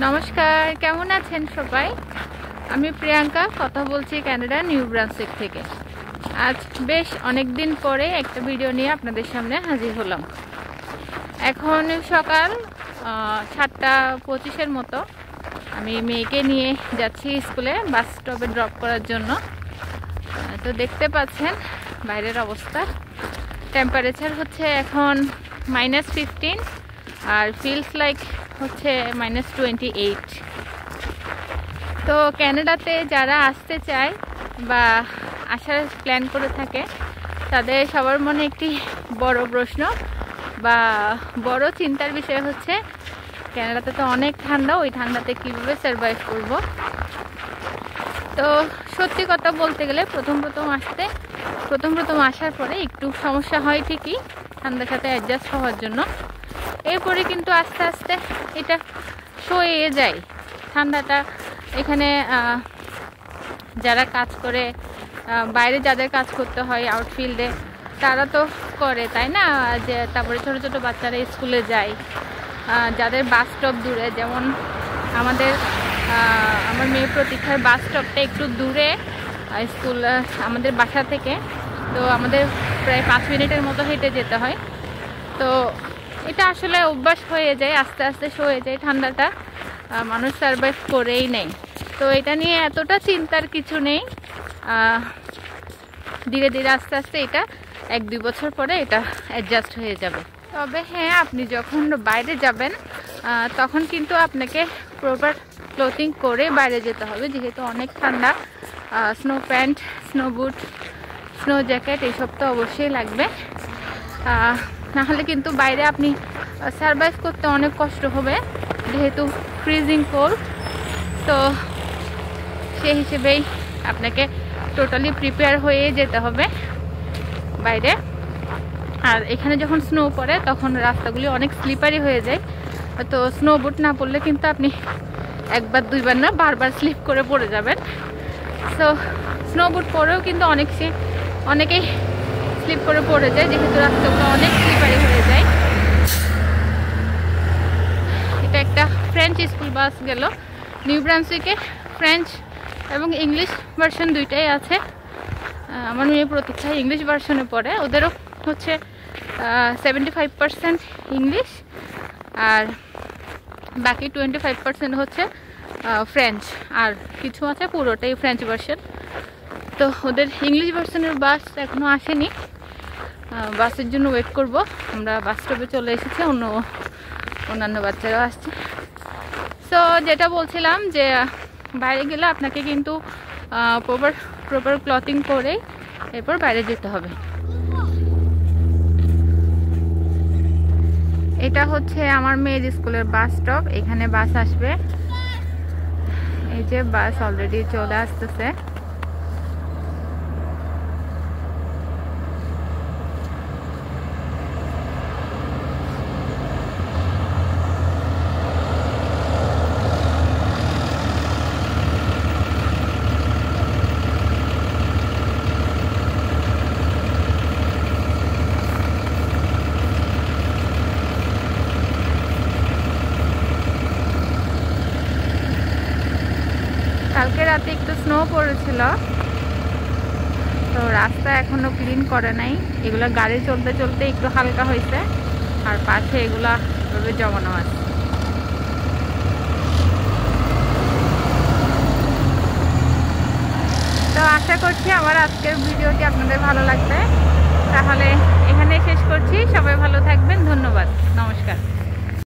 নমস্কার, কেমন আছেন সবাই? আমি প্রিয়াঙ্কা কথা বলছি কানাডা নিউ ব্রান্সউইক থেকে। আজ বেশ অনেক দিন পরে একটা ভিডিও নিয়ে আপনাদের সামনে হাজির হলাম। এখন সকাল 7:25-এর মতো। আমি মেয়েকে নিয়ে যাচ্ছি স্কুলে, বাস স্টপে ড্রপ করার জন্য। তো দেখতে পাচ্ছেন বাইরের অবস্থা। টেম্পারেচার হচ্ছে এখন -15 আর ফিলস লাইক হচ্ছে -28। তো কানাডাতে যারা আসতে চায় বা আসার প্ল্যান করে থাকে তাদের সবার মনে একটি বড় প্রশ্ন বা বড় চিন্তার বিষয় হচ্ছে কানাডাতে তো অনেক ঠান্ডা, ওই ঠান্ডাতে কীভাবে সারভাইভ করব। তো সত্যি কথা বলতে গেলে প্রথম আসার পরে একটু সমস্যা হয় ঠিকই ঠান্ডার সাথে অ্যাডজাস্ট হওয়ার জন্য। এরপরে কিন্তু আস্তে আস্তে এটা সয়ে যায় ঠান্ডাটা। এখানে যারা কাজ করে, বাইরে যাদের কাজ করতে হয় আউটফিল্ডে, তারা তো করে, তাই না? যে তারপরে ছোট ছোট বাচ্চারা স্কুলে যায়, যাদের বাস স্টপ দূরে, যেমন আমার মেয়ে প্রতীক্ষার বাস স্টপটা একটু দূরে স্কুল আমাদের বাসা থেকে। তো আমাদের প্রায় 5 মিনিটের মতো হেঁটে যেতে হয়। তো এটা আসলে অভ্যাস হয়ে যায়, আস্তে আস্তে সয়ে যায় ঠান্ডাটা, মানুষ সারভাইভ করেই নেয়। তো এটা নিয়ে এতটা চিন্তার কিছু নেই। ধীরে ধীরে আস্তে আস্তে এটা 1-2 বছর পরে এটা অ্যাডজাস্ট হয়ে যাবে। তবে হ্যাঁ, আপনি যখন বাইরে যাবেন তখন কিন্তু আপনাকে প্রপার ক্লোথিং করে বাইরে যেতে হবে, যেহেতু অনেক ঠান্ডা। স্নো প্যান্ট, স্নো বুট, স্নো জ্যাকেট এইসব তো অবশ্যই লাগবে। নাহলে কিন্তু বাইরে আপনি সারভাইভ করতে অনেক কষ্ট হবে, যেহেতু ফ্রিজিং কোল্ড। তো সেই হিসেবেই আপনাকে টোটালি প্রিপেয়ার হয়ে যেতে হবে বাইরে। আর এখানে যখন স্নো পড়ে তখন রাস্তাগুলি অনেক স্লিপারি হয়ে যায়। তো স্নো বুট না পরলে কিন্তু আপনি একবার দুইবার না, বারবার স্লিপ করে পড়ে যাবেন। সো স্নো বুট পরেও কিন্তু অনেকেই স্লিপ করে পড়ে যায়, যেহেতু রাস্তাগুলো অনেক স্লিপারি হয়ে যায়। এটা একটা ফ্রেঞ্চ স্কুল বাস গেল। নিউ ব্রান্সউইকে ফ্রেঞ্চ এবং ইংলিশ ভার্সন দুইটাই আছে। আমার মেয়ে প্রতীক্ষায় ইংলিশ ভার্সনে পড়ে। ওদেরও হচ্ছে 75% ইংলিশ আর বাকি 25% হচ্ছে ফ্রেঞ্চ, আর কিছু আছে পুরোটাই ফ্রেঞ্চ ভার্সন। তো ওদের ইংলিশ ভার্সনের বাস এখনও আসেনি, বাসের জন্য ওয়েট করব। আমরা বাস স্টপে চলে এসেছি, অন্যান্য বাচ্চারাও আসছে। সো যেটা বলছিলাম যে বাইরে গেলে আপনাকে কিন্তু প্রপার ক্লথিং করে এরপর বাইরে যেতে হবে। এটা হচ্ছে আমার মেয়ের স্কুলের বাস স্টপ। এখানে বাস আসবে, এই যে বাস অলরেডি চলে আসতেছে। কালকে রাতে একটু স্নো পড়েছিল, তো রাস্তা এখনো ক্লিন করে নাই। এগুলো গাড়ি চলতে চলতে একটু হালকা হয়েছে, আর পাশে এগুলা ভাবে জমানো আছে। তো আশা করছি আমার আজকের ভিডিওটি আপনাদের ভালো লাগবে। তাহলে এখানে শেষ করছি। সবাই ভালো থাকবেন, ধন্যবাদ, নমস্কার।